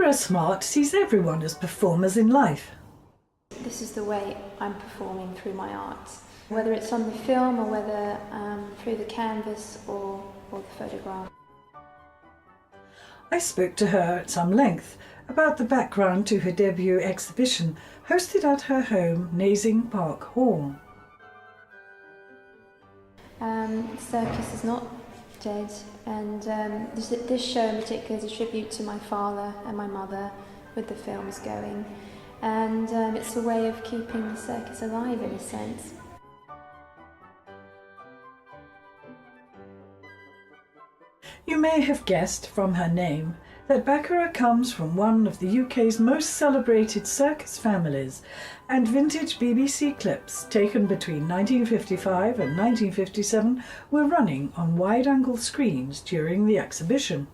Baccara Smart sees everyone as performers in life. This is the way I'm performing through my art, whether it's on the film or whether through the canvas or the photograph. I spoke to her at some length about the background to her debut exhibition hosted at her home, Nazing Park Hall. Circus is not dead, and this show in particular is a tribute to my father and my mother with the films going, and it's a way of keeping the circus alive in a sense. You may have guessed from her name that Baccara comes from one of the UK's most celebrated circus families, and vintage BBC clips taken between 1955 and 1957 were running on wide-angle screens during the exhibition.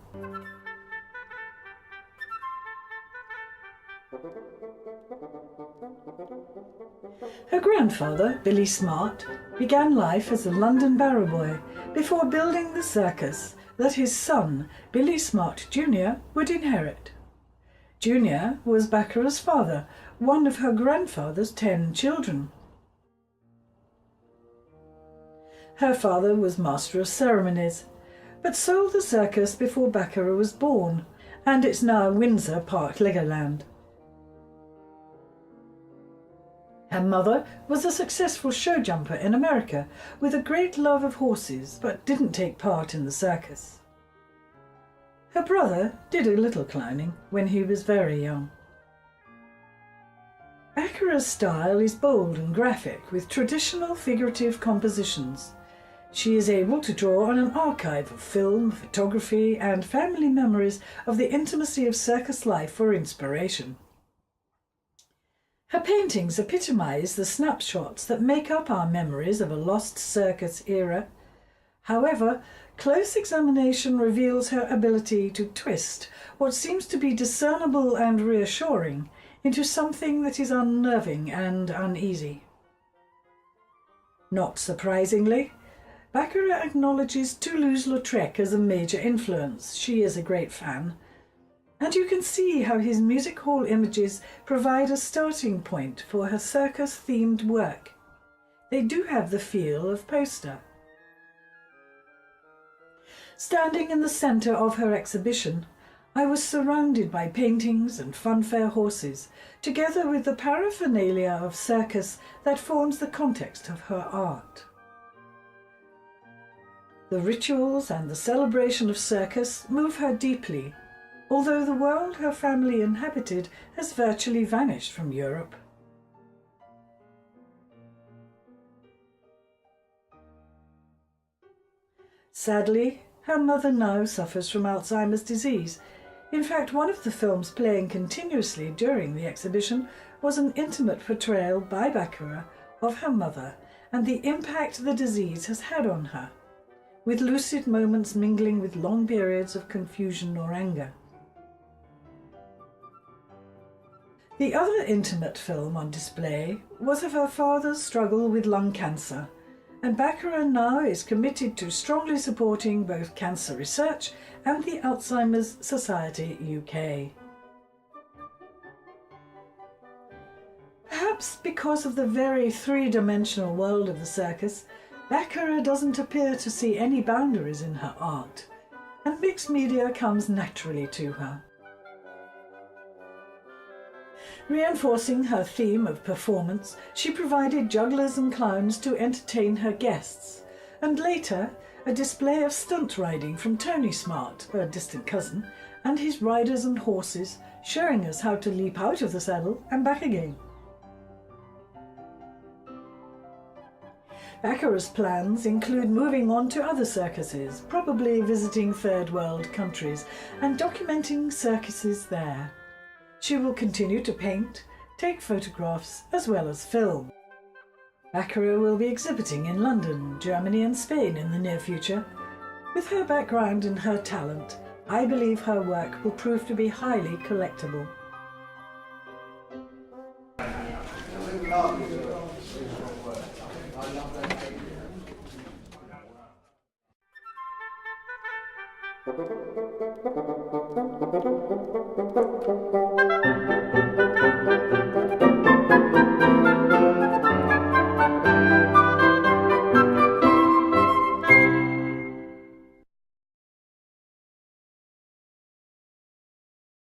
Her grandfather, Billy Smart, began life as a London barrow boy before building the circus that his son, Billy Smart Jr., would inherit. Jr. was Baccara's father, one of her grandfather's 10 children. Her father was Master of Ceremonies, but sold the circus before Baccara was born, and it's now Windsor Park Legoland. Her mother was a successful show jumper in America with a great love of horses, but didn't take part in the circus. Her brother did a little clowning when he was very young. Baccara's style is bold and graphic with traditional figurative compositions. She is able to draw on an archive of film, photography and family memories of the intimacy of circus life for inspiration. Her paintings epitomise the snapshots that make up our memories of a lost circus era. However, close examination reveals her ability to twist what seems to be discernible and reassuring into something that is unnerving and uneasy. Not surprisingly, Baccara acknowledges Toulouse-Lautrec as a major influence. She is a great fan. And you can see how his music hall images provide a starting point for her circus-themed work. They do have the feel of poster. Standing in the centre of her exhibition, I was surrounded by paintings and funfair horses, together with the paraphernalia of circus that forms the context of her art. The rituals and the celebration of circus move her deeply, although the world her family inhabited has virtually vanished from Europe. Sadly, her mother now suffers from Alzheimer's disease. In fact, one of the films playing continuously during the exhibition was an intimate portrayal by Baccara of her mother and the impact the disease has had on her, with lucid moments mingling with long periods of confusion or anger. The other intimate film on display was of her father's struggle with lung cancer, and Baccara now is committed to strongly supporting both cancer research and the Alzheimer's Society UK. Perhaps because of the very three-dimensional world of the circus, Baccara doesn't appear to see any boundaries in her art, and mixed media comes naturally to her. Reinforcing her theme of performance, she provided jugglers and clowns to entertain her guests, and later a display of stunt riding from Tony Smart, her distant cousin, and his riders and horses, showing us how to leap out of the saddle and back again. Baccara's plans include moving on to other circuses, probably visiting third world countries, and documenting circuses there. She will continue to paint, take photographs, as well as film. Baccara will be exhibiting in London, Germany and Spain in the near future. With her background and her talent, I believe her work will prove to be highly collectible. Thank you.